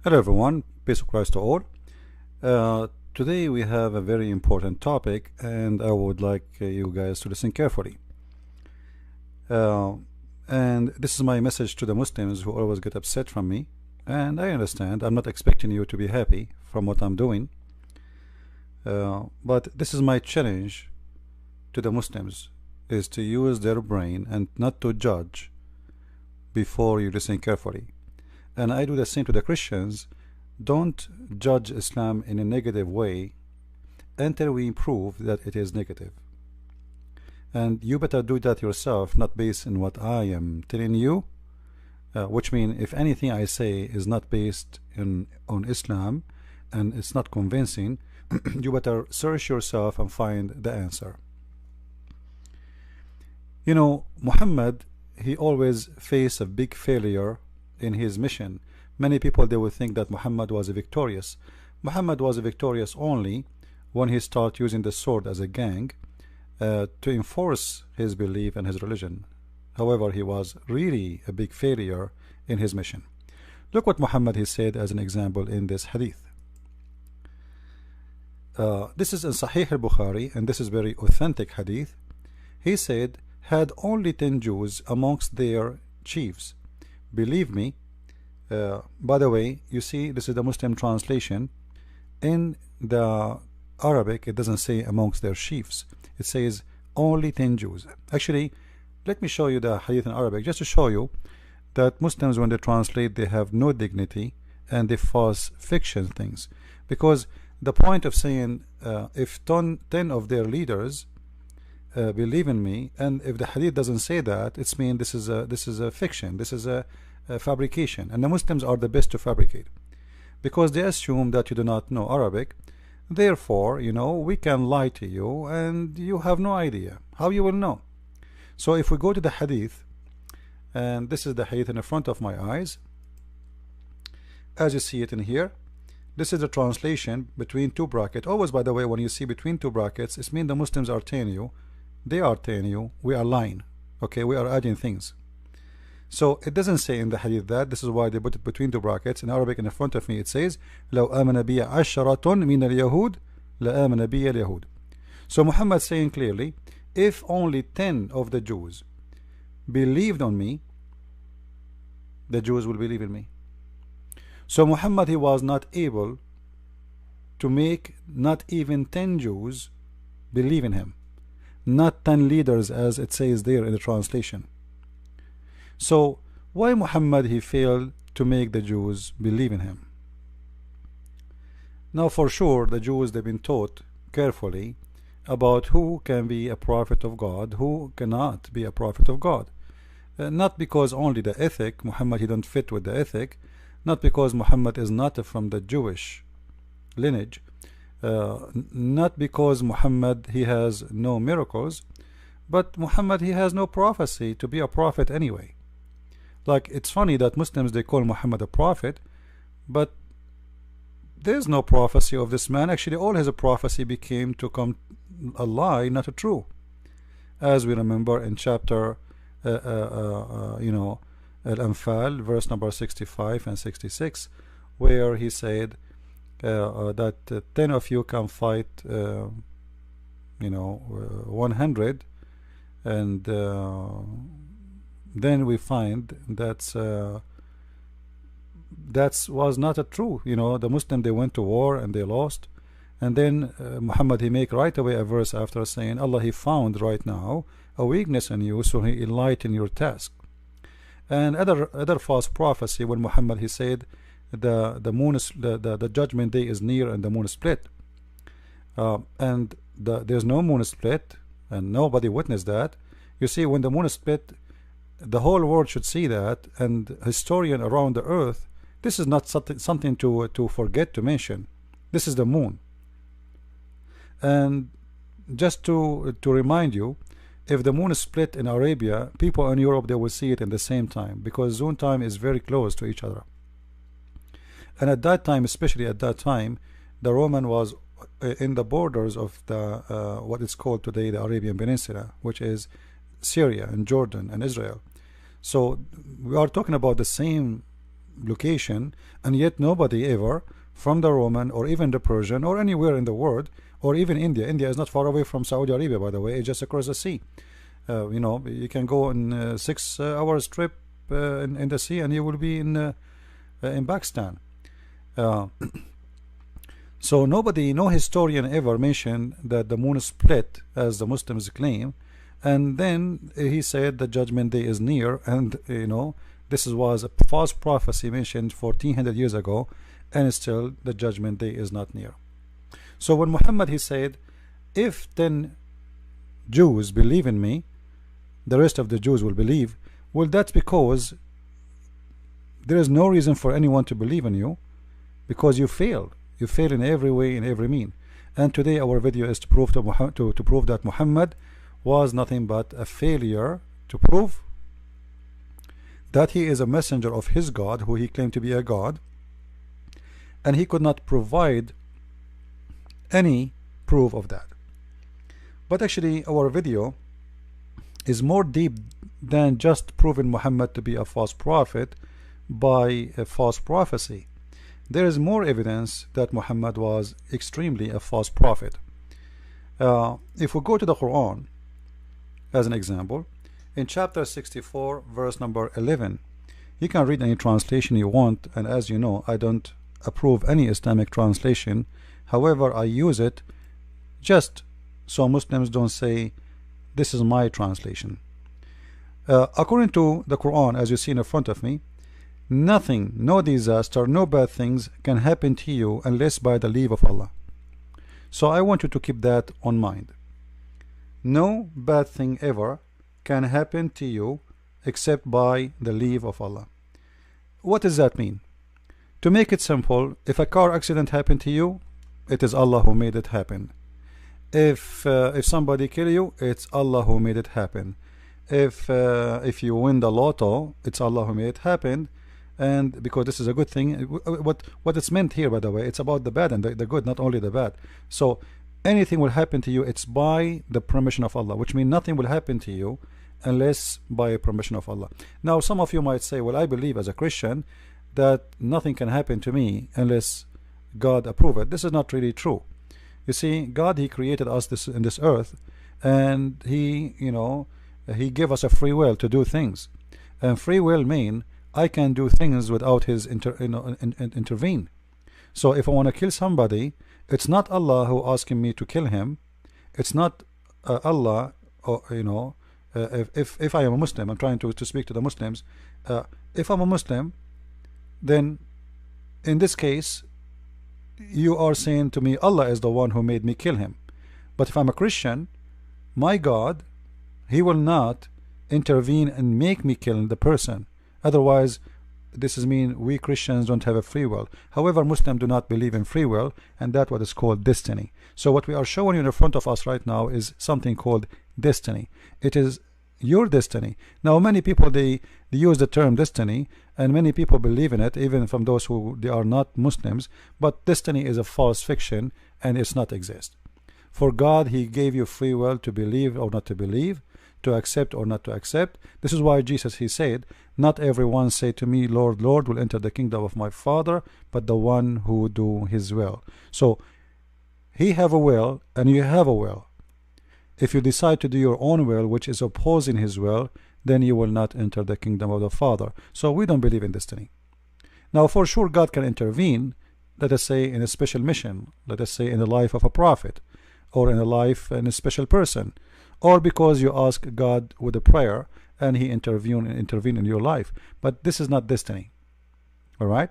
Hello everyone, peace of Christ to all. Today we have a very important topic and I would like you guys to listen carefully. Uh, and this is my message to the Muslims who always get upset from me. And I understand, I'm not expecting you to be happy from what I'm doing. But this is my challenge to the Muslims, is to use their brain and not to judge before you listen carefully. And I do the same to the Christians. Don't judge Islam in a negative way until we prove that it is negative. And you better do that yourself, not based on what I am telling you, which means if anything I say is not based on Islam and it's not convincing, you better search yourself and find the answer. You know, Muhammad, he always faced a big failure in his mission. Many people, they would think that Muhammad was victorious. Muhammad was victorious only when he started using the sword as a gang to enforce his belief and his religion. However, he was really a big failure in his mission. Look what Muhammad he said as an example in this hadith. This is in Sahih al-Bukhari, and this is very authentic hadith. He said, had only 10 Jews amongst their chiefs. Believe me, by the way, you see, this is the Muslim translation. In the Arabic, it doesn't say amongst their chiefs. It says only 10 Jews. Actually, let me show you the hadith in Arabic, just to show you that Muslims, when they translate, they have no dignity and they false fiction things. Because the point of saying, if 10 of their leaders believe in me, and if the hadith doesn't say that, it's mean this is a fiction, this is a fabrication, and the Muslims are the best to fabricate because they assume that you do not know Arabic. Therefore, you know, we can lie to you and you have no idea how you will know. So if we go to the hadith, and this is the hadith in the front of my eyes, as you see it in here, this is the translation between two brackets. Always, by the way, when you see between two brackets, it means the Muslims are telling you, they are telling you, we are lying. Okay, we are adding things. So it doesn't say in the hadith that. This is why they put it between two brackets. In Arabic, in the front of me, it says, لو آمن بي عشرة من اليهود لآمن بي اليهود. So Muhammad saying clearly, if only 10 of the Jews believed on me, the Jews will believe in me. So Muhammad, he was not able to make not even 10 Jews believe in him. Not 10 leaders as it says there in the translation. So why Muhammad he failed to make the Jews believe in him? Now for sure the Jews, they've been taught carefully about who can be a prophet of God, who cannot be a prophet of God. Not because only the ethic, Muhammad he don't fit with the ethic, not because Muhammad is not from the Jewish lineage, not because Muhammad he has no miracles, but Muhammad he has no prophecy to be a prophet anyway. Like, it's funny that Muslims, they call Muhammad a prophet, but there's no prophecy of this man. Actually, all his prophecy became to come a lie, not a true. As we remember in chapter Al-Anfal, verse number 65 and 66, where he said that 10 of you can fight 100, and then we find that was not a true. The Muslim, they went to war and they lost, and then Muhammad he make right away a verse after saying, Allah he found right now a weakness in you, so he enlightened your task. And other false prophecy, when Muhammad he said the moon is, the judgment day is near and the moon is split, and there's no moon split and nobody witnessed that. You see, when the moon is split, the whole world should see that, and historian around the earth, this is not something to forget to mention. This is the moon. And just to remind you, if the moon is split in Arabia, people in Europe, they will see it in the same time, because zone time is very close to each other. And at that time, especially at that time, the Roman was in the borders of the what is called today the Arabian Peninsula, which is Syria and Jordan and Israel. So we are talking about the same location, and yet nobody ever from the Roman or even the Persian or anywhere in the world, or even India. India is not far away from Saudi Arabia, by the way. It's just across the sea. You know, you can go in 6 hours trip in the sea, and you will be in Pakistan. So nobody, no historian ever mentioned that the moon split as the Muslims claim, and then he said the judgment day is near, and you know, this was a false prophecy mentioned 1400 years ago, and still the judgment day is not near. So when Muhammad, he said, if 10 Jews believe in me, the rest of the Jews will believe. Well, that's because there is no reason for anyone to believe in you, because you failed. You fail in every way, in every mean. And today our video is to prove to prove that Muhammad was nothing but a failure, to prove that he is a messenger of his God, who he claimed to be a God, and he could not provide any proof of that. But actually our video is more deep than just proving Muhammad to be a false prophet by a false prophecy. There is more evidence that Muhammad was extremely a false prophet. If we go to the Quran as an example, in chapter 64 verse number 11, you can read any translation you want, and as you know, I don't approve any Islamic translation. However, I use it just so Muslims don't say this is my translation. According to the Quran, as you see in front of me, nothing, no disaster, no bad things can happen to you unless by the leave of Allah. So I want you to keep that on mind. No bad thing ever can happen to you except by the leave of Allah. What does that mean? To make it simple, if a car accident happened to you, it is Allah who made it happen. If somebody kill you, it's Allah who made it happen. If you win the lotto, it's Allah who made it happen. And because this is a good thing, what it's meant here, by the way, it's about the bad and the good, not only the bad. So anything will happen to you, it's by the permission of Allah, which means nothing will happen to you unless by permission of Allah. Now some of you might say, well, I believe as a Christian that nothing can happen to me unless God approve it. This is not really true. You see, God, he created us in this earth, and he, you know, he gave us a free will to do things, and free will mean I can do things without his intervene. So if I want to kill somebody, it's not Allah who asking me to kill him. It's not Allah, or you know, if I am a Muslim, I'm trying to speak to the Muslims. If I'm a Muslim, then in this case you are saying to me Allah is the one who made me kill him. But if I'm a Christian, my God, he will not intervene and make me kill the person. Otherwise, this is mean we Christians don't have a free will. However, Muslims do not believe in free will, and that's what is called destiny. So what we are showing you in front of us right now is something called destiny. It is your destiny. Now many people they use the term destiny, and many people believe in it, even from those who they are not Muslims. But destiny is a false fiction, and it's not exist. For God, he gave you free will to believe or not to believe, to accept or not to accept. This is why Jesus, he said, not everyone say to me, Lord, Lord, will enter the kingdom of my Father, but the one who do his will. So he have a will and you have a will. If you decide to do your own will, which is opposing his will, then you will not enter the kingdom of the Father. So we don't believe in destiny. Now for sure God can intervene, let us say in a special mission, let us say in the life of a prophet, or in a life in a special person, or because you ask God with a prayer and he intervene in your life. But this is not destiny. All right?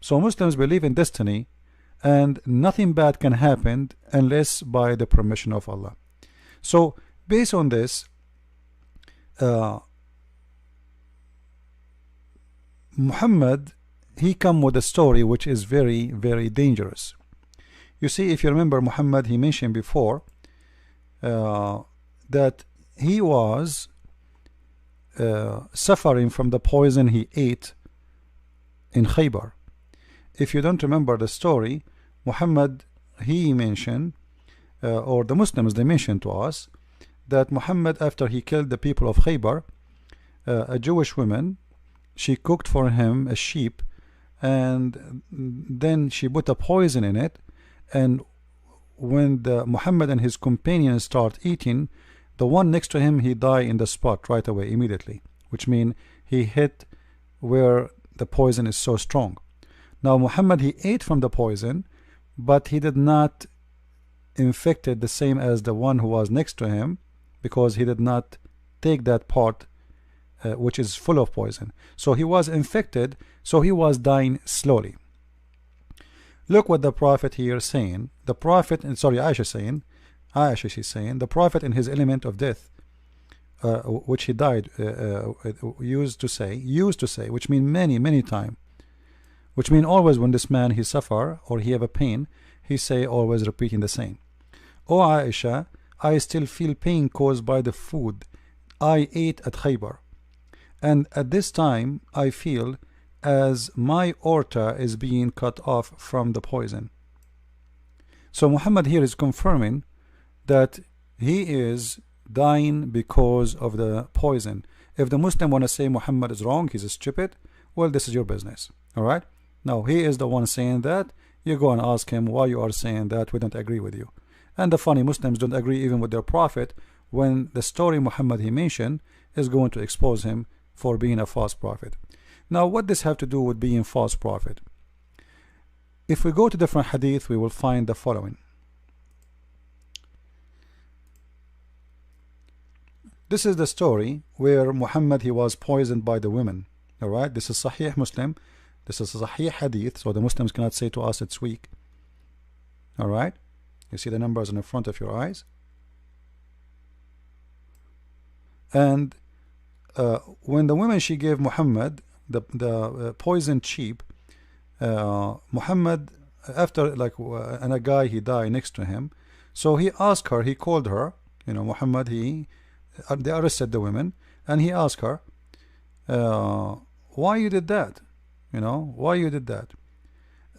So Muslims believe in destiny, and nothing bad can happen unless by the permission of Allah. So based on this, Muhammad, he come with a story which is very, very dangerous. You see, if you remember, Muhammad, he mentioned before that he was suffering from the poison he ate in Khaybar. If you don't remember the story, Muhammad, he mentioned, or the Muslims, they mentioned to us that Muhammad, after he killed the people of Khaybar, a Jewish woman, she cooked for him a sheep, and then she put a poison in it, and when the Muhammad and his companions start eating, the one next to him, he died in the spot right away, immediately, which means he hit where the poison is so strong. Now Muhammad, he ate from the poison, but he did not infected the same as the one who was next to him, because he did not take that part which is full of poison. So he was infected, so he was dying slowly. Look what the Prophet here is saying. The Prophet, sorry, Aisha she's saying, the Prophet in his element of death, which he died, used to say, which mean many times, which mean always when this man he suffer or he have a pain, he say always repeating the same. O Aisha, I still feel pain caused by the food I ate at Khaybar, and at this time I feel as my aorta is being cut off from the poison. So Muhammad here is confirming that he is dying because of the poison. If the Muslim want to say Muhammad is wrong, he's stupid, well, this is your business. Alright, now he is the one saying that. You go and ask him why you are saying that. We don't agree with you. And the funny, Muslims don't agree even with their prophet, when the story Muhammad he mentioned is going to expose him for being a false prophet. Now what this have to do with being false prophet? If we go to different hadith, we will find the following. This is the story where Muhammad he was poisoned by the women. Alright, this is Sahih Muslim, this is Sahih Hadith, so the Muslims cannot say to us it's weak. Alright, you see the numbers in the front of your eyes. And when the woman she gave Muhammad the poisoned sheep, Muhammad, after and a guy he died next to him, so he asked her, he called her, Muhammad, they arrested the women, and he asked her, why you did that? Why you did that?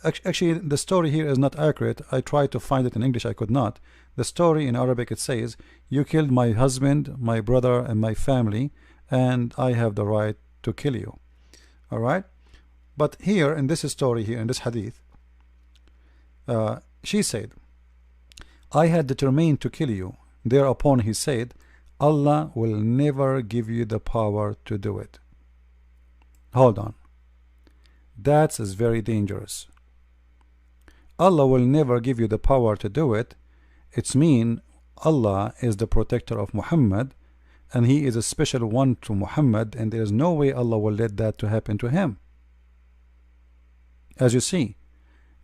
Actually, the story here is not accurate. I tried to find it in English, I could not. The story in Arabic, it says, you killed my husband, my brother, and my family, and I have the right to kill you. Alright? But here, in this story here, in this hadith, she said, I had determined to kill you. Thereupon he said, Allah will never give you the power to do it. Hold on. That is very dangerous. Allah will never give you the power to do it. It's mean Allah is the protector of Muhammad, and he is a special one to Muhammad, and there is no way Allah will let that to happen to him. As you see,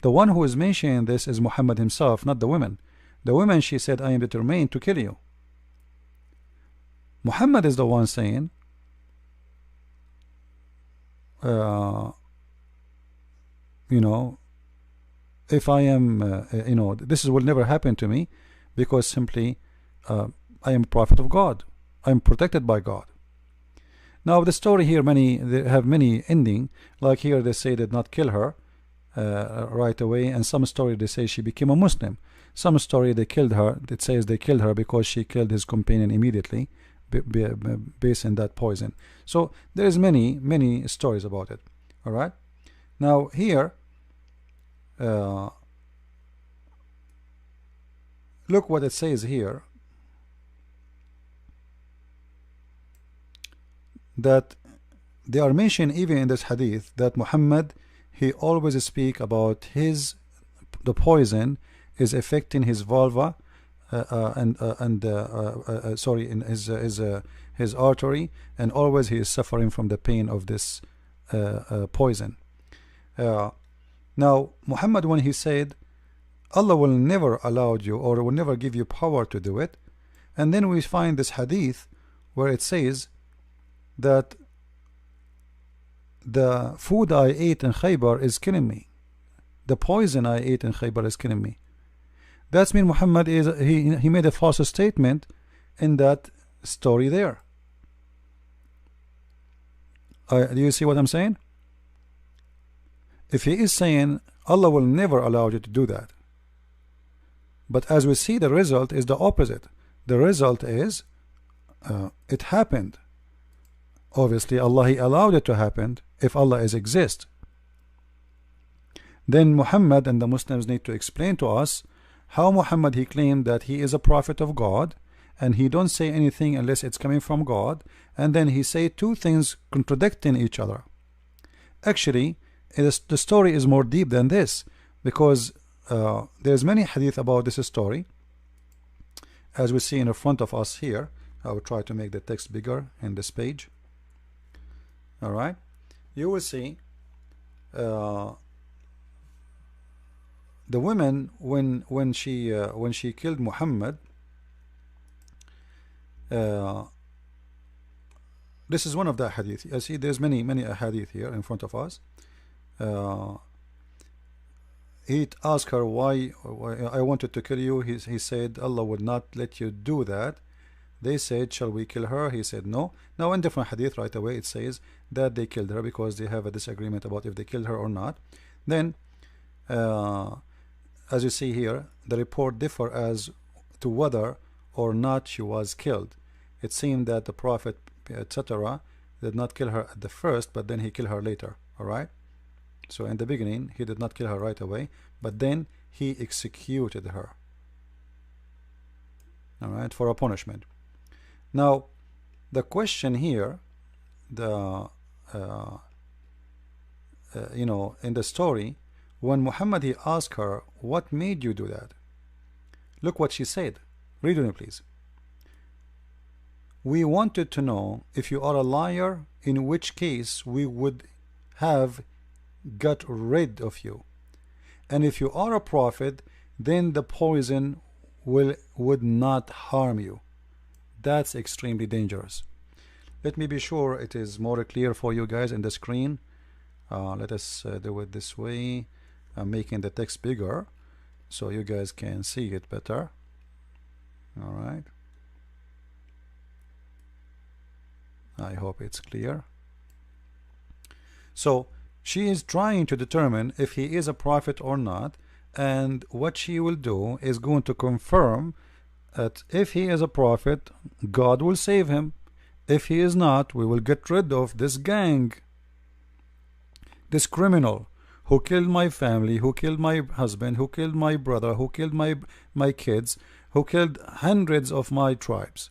the one who is mentioning this is Muhammad himself, not the women. The women, she said, I am determined to kill you. Muhammad is the one saying, if I am, this will never happen to me, because simply I am a prophet of God. I am protected by God. Now the story here, they have many ending. Like here they say they did not kill her right away, and some story they say she became a Muslim. Some story they killed her. It says they killed her because she killed his companion immediately, based on that poison. So there is many stories about it. All right. Now here, look what it says here, that they are mentioned even in this hadith that Muhammad, he always speak about the poison is affecting his vulva sorry, in his artery, and always he is suffering from the pain of this poison. Now Muhammad, when he said Allah will never allow you, or will never give you power to do it, and then we find this hadith where it says that the food I ate in Khaybar is killing me, the poison I ate in Khaybar is killing me. That's mean Muhammad is he made a false statement in that story there. Do you see what I'm saying? If he is saying Allah will never allow you to do that, but as we see, the result is the opposite. The result is it happened. Obviously Allah, he allowed it to happen, if Allah is exist. Then Muhammad and the Muslims need to explain to us how Muhammad he claimed that he is a prophet of God, and he don't say anything unless it's coming from God, and then he say two things contradicting each other. Actually, the story is more deep than this, because there's many hadith about this story, as we see in front of us here. I will try to make the text bigger in this page. All right, you will see the woman when she killed Muhammad. This is one of the hadith. I see there's many hadith here in front of us. He asked her, why I wanted to kill you. He said Allah would not let you do that. They said, shall we kill her? He said no. Now in different hadith right away it says that they killed her because they have a disagreement about if they killed her or not. Then as you see here, the report differ as to whether or not she was killed. It seemed that the Prophet etc. did not kill her at the first, but then he killed her later. Alright, so in the beginning he did not kill her right away, but then he executed her, alright, for a punishment. Now the question here, the you know, in the story, when Muhammad he asked her, what made you do that? Look what she said. Read with me please. We wanted to know if you are a liar, in which case we would have got rid of you, and if you are a prophet, then the poison would not harm you. That's extremely dangerous. Let me be sure it is more clear for you guys in the screen. Let us do it this way. I'm making the text bigger so you guys can see it better. All right, I hope it's clear. So she is trying to determine if he is a prophet or not, and what she will do is going to confirm that if he is a prophet, God will save him. If he is not, we will get rid of this gang, this criminal who killed my family, who killed my husband, who killed my brother, who killed my kids, who killed hundreds of my tribes.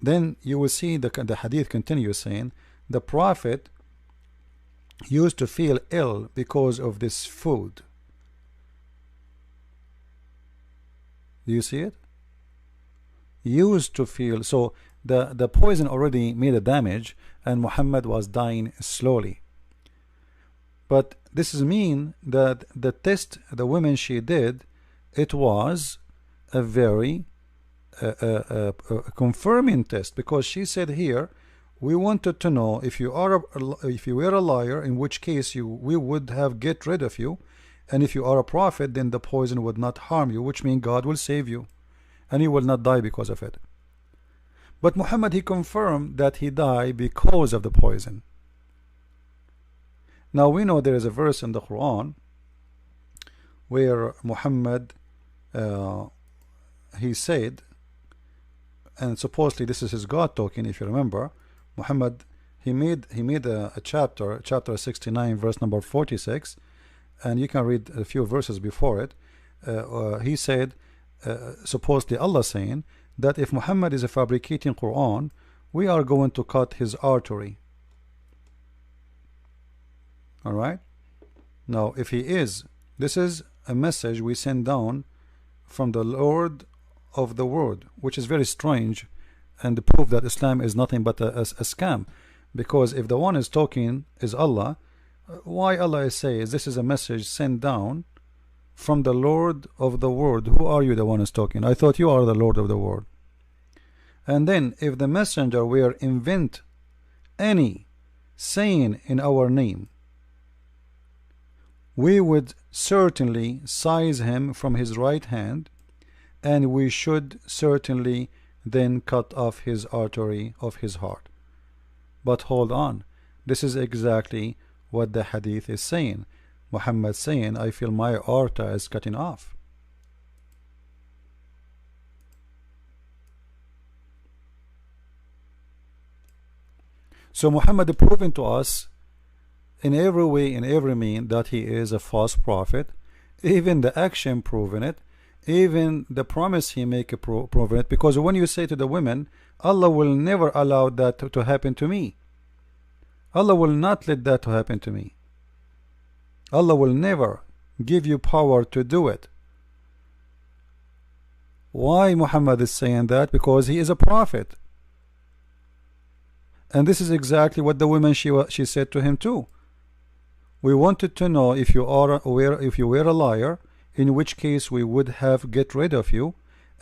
Then you will see the hadith continues saying the Prophet used to feel ill because of this food. Do you see it? Used to feel, so the poison already made a damage and Muhammad was dying slowly. But this is mean that the test the woman she did, it was a very confirming test, because she said here, we wanted to know if you were a liar, in which case we would have get rid of you, and if you are a prophet, then the poison would not harm you, which means God will save you and you will not die because of it. But Muhammad he confirmed that he died because of the poison. Now we know there is a verse in the Quran where Muhammad he said, and supposedly this is his God talking, if you remember, Muhammad he made a chapter 69 verse number 46, and you can read a few verses before it. He said, supposedly Allah saying that if Muhammad is a fabricating Quran, we are going to cut his artery. Alright, now if he is, this is a message we send down from the Lord of the world, which is very strange, and the proof that Islam is nothing but a scam, because if the one is talking is Allah, why Allah says this is a message sent down from the Lord of the world? Who are you, the one is talking? I thought you are the Lord of the world. And then if the messenger were invent any saying in our name, we would certainly seize him from his right hand, and we should certainly then cut off his artery of his heart. But hold on, this is exactly what the hadith is saying. Muhammad saying, I feel my aorta is cutting off. So Muhammad proven to us in every way, in every mean, that he is a false prophet. Even the action proven it, even the promise he make proven it, because when you say to the women, Allah will never allow that to happen to me, Allah will not let that to happen to me, Allah will never give you power to do it. Why Muhammad is saying that? Because he is a prophet. And this is exactly what the woman she said to him too. We wanted to know if you were a liar, in which case we would have get rid of you,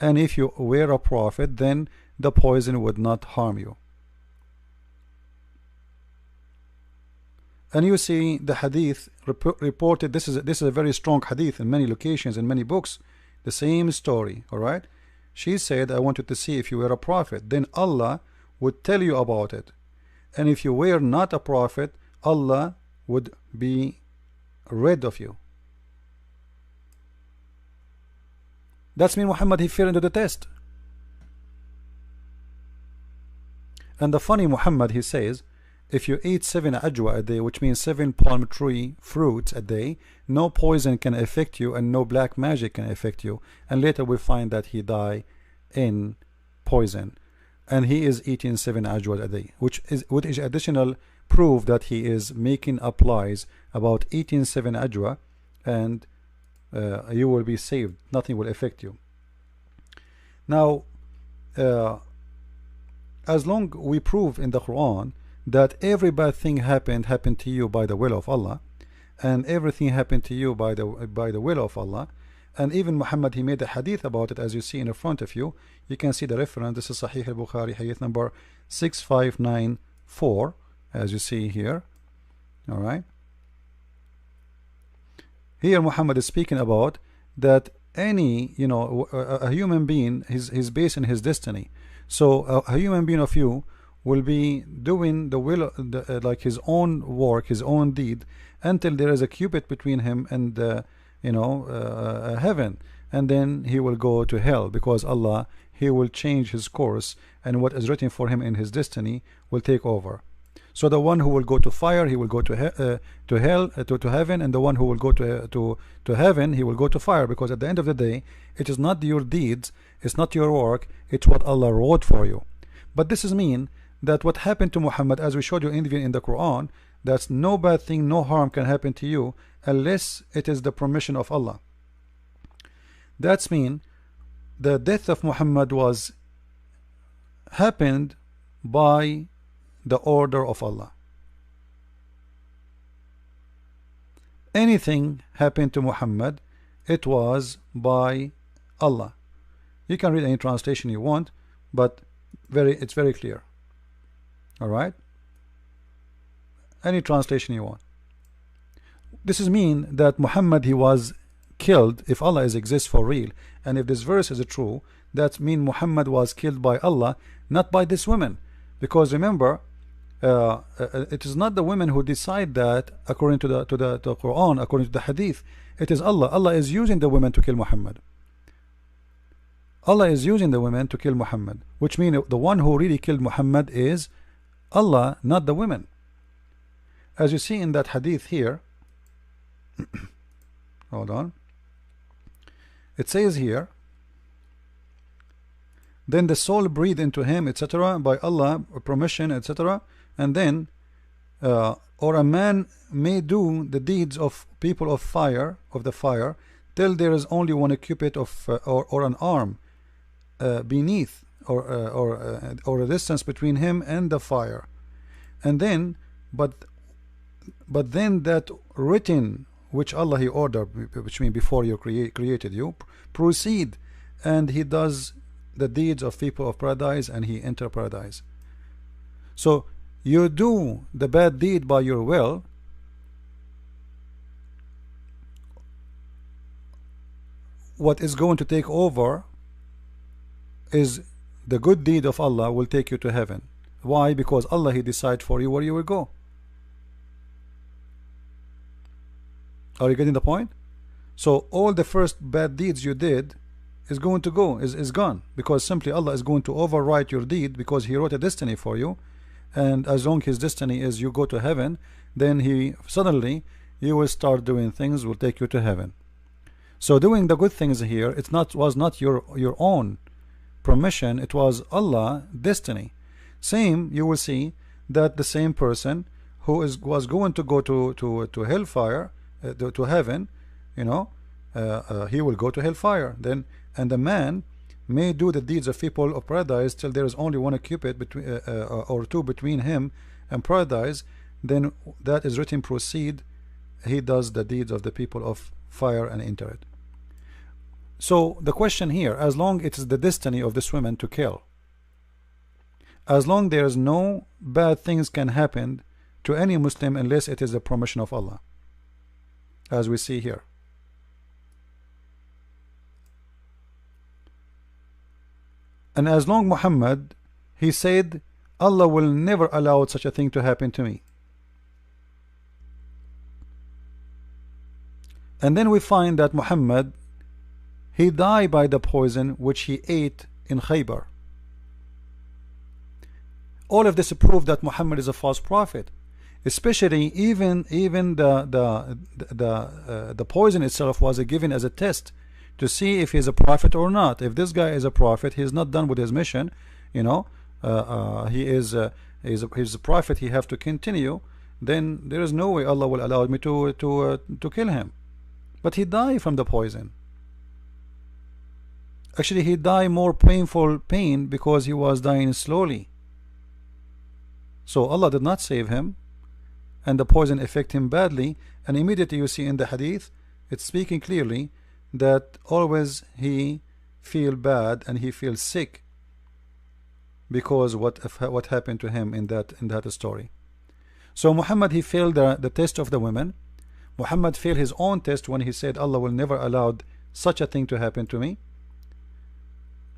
and if you were a prophet, then the poison would not harm you. And you see the hadith reported. This is a very strong hadith in many locations, in many books. The same story. All right. She said, I wanted to see if you were a prophet, then Allah would tell you about it, and if you were not a prophet, Allah would be rid of you. That's mean Muhammad, he fell into the test. And the funny Muhammad, he says, if you eat 7 ajwa a day, which means 7 palm tree fruits a day, no poison can affect you and no black magic can affect you. And later we find that he died in poison, and he is eating 7 ajwa a day, which is additional proof that he is making up lies about eating 7 ajwa, and you will be saved, nothing will affect you. Now as long we prove in the Quran that every bad thing happened to you by the will of Allah, and everything happened to you by the will of Allah, and even Muhammad, he made a hadith about it, as you see in the front of you. You can see the reference. This is Sahih al-Bukhari, hadith number 6594, as you see here. All right. Here Muhammad is speaking about that any, a human being is based on his destiny. So a human being of you will be doing the will, like his own work, his own deed, until there is a cubit between him and heaven, and then he will go to hell, because Allah, he will change his course, and what is written for him in his destiny will take over. So the one who will go to fire, he will go to hell, to heaven, and the one who will go to heaven, he will go to fire, because at the end of the day, it is not your deeds, it's not your work, it's what Allah wrote for you. But this is mean that what happened to Muhammad, as we showed you in the Quran, that no bad thing, no harm can happen to you unless it is the permission of Allah. That's mean the death of Muhammad happened by the order of Allah. Anything happened to Muhammad, it was by Allah. You can read any translation you want, but it's very clear. All right, any translation you want. This is mean that Muhammad, he was killed. If Allah exists for real, and if this verse is true, that mean Muhammad was killed by Allah, not by this woman. Because remember, it is not the women who decide that according to the Quran, according to the Hadith. It is Allah. Allah is using the women to kill Muhammad. Allah is using the women to kill Muhammad, which means the one who really killed Muhammad is Allah, not the women. As you see in that hadith here, hold on, it says here, then the soul breathed into him, etc., by Allah permission, etc., and then or a man may do the deeds of people of the fire till there is only one cubit of or an arm beneath, or a distance between him and the fire, and then but then that written which Allah he ordered, which means before you created you, proceed, and he does the deeds of people of paradise, and he enter paradise. So you do the bad deed by your will, what is going to take over is the good deed of Allah will take you to heaven. Why? Because Allah he decide for you where you will go. Are you getting the point? So all the first bad deeds you did is going to is gone, because simply Allah is going to overwrite your deed, because he wrote a destiny for you, and as long his destiny is you go to heaven, then he suddenly you will start doing things will take you to heaven. So doing the good things here, it's not was not your own permission, it was Allah destiny. Same, you will see that the same person who was going to go to hellfire, to heaven, you know, he will go to hellfire then. And the man may do the deeds of people of paradise till there is only one cubit between or two between him and paradise, then that is written proceed, he does the deeds of the people of fire and enter it. So the question here, as long it is the destiny of this woman to kill, as long there is no bad things can happen to any Muslim unless it is the permission of Allah, as we see here. And as long Muhammad, he said, Allah will never allow such a thing to happen to me. And then we find that Muhammad, he died by the poison which he ate in Khaybar. All of this proved that Muhammad is a false prophet, especially even the poison itself was given as a test to see if he's a prophet or not. If this guy is a prophet, he's not done with his mission, you know, he's a prophet, he have to continue, then there is no way Allah will allow me to kill him. But he died from the poison. Actually, he died more painful pain because he was dying slowly. So Allah did not save him, and the poison affected him badly. And immediately you see in the hadith, it's speaking clearly that always he feel bad and he feels sick because what happened to him in that story. So Muhammad, he failed the test of the women. Muhammad failed his own test when he said Allah will never allow such a thing to happen to me.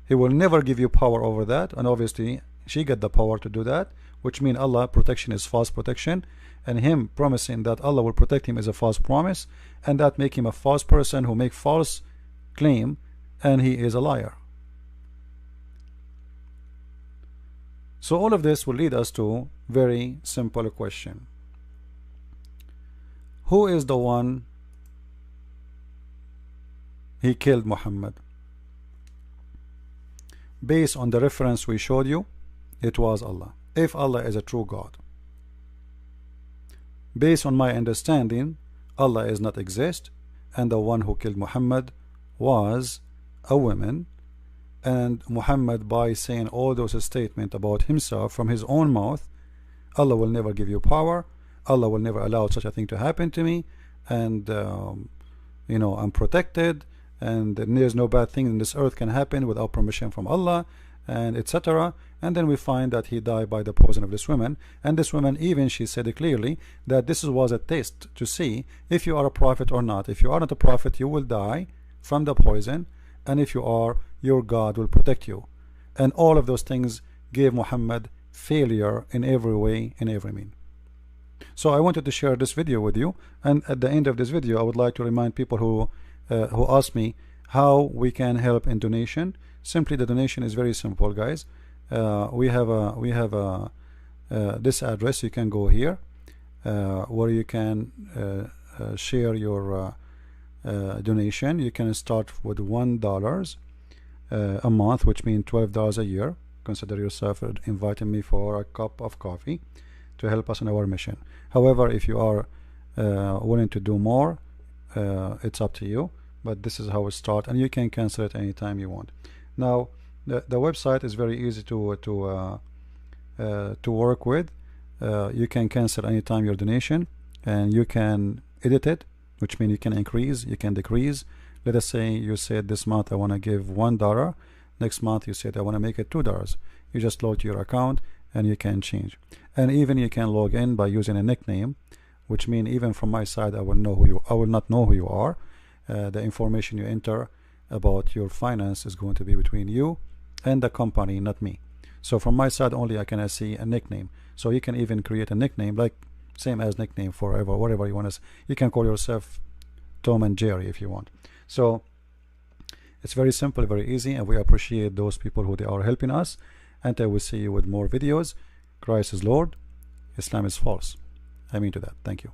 He will never give you power over that, and obviously she got the power to do that, which means Allah protection is false protection, and him promising that Allah will protect him is a false promise, and that make him a false person who make false claim, and he is a liar. So all of this will lead us to very simple question. Who is the one he killed Muhammad? Based on the reference we showed you, it was Allah, if Allah is a true God. Based on my understanding, Allah is not exist, and the one who killed Muhammad was a woman. And Muhammad, by saying all those statements about himself from his own mouth, Allah will never give you power, Allah will never allow such a thing to happen to me, and you know, I'm protected, and there's no bad thing in this earth can happen without permission from Allah, and etc. And then we find that he died by the poison of this woman, and this woman, even she said clearly that this was a test to see if you are a prophet or not. If you are not a prophet, you will die from the poison, and if you are, your God will protect you. And all of those things gave Muhammad failure in every way, in every mean. So I wanted to share this video with you, and at the end of this video I would like to remind people who ask me how we can help in donation. Simply, the donation is very simple, guys. We have this address. You can go here where you can share your donation. You can start with $1 a month, which means $12 a year. Consider yourself inviting me for a cup of coffee to help us in our mission. However, if you are willing to do more, it's up to you, but this is how it starts, and you can cancel it anytime you want. Now the website is very easy to work with. You can cancel anytime your donation, and you can edit it, which means you can increase, you can decrease. Let us say you said this month I want to give $1, next month you said I want to make it $2. You just log to your account and you can change, and even you can log in by using a nickname, which means even from my side I will not know who you are. The information you enter about your finance is going to be between you and the company, not me. So from my side only I can see a nickname. So you can even create a nickname, like same as nickname forever, whatever you want to. You can call yourself Tom and Jerry if you want. So it's very simple, very easy, and we appreciate those people who they are helping us. And I will see you with more videos. Christ is Lord, Islam is false. I mean to that. Thank you.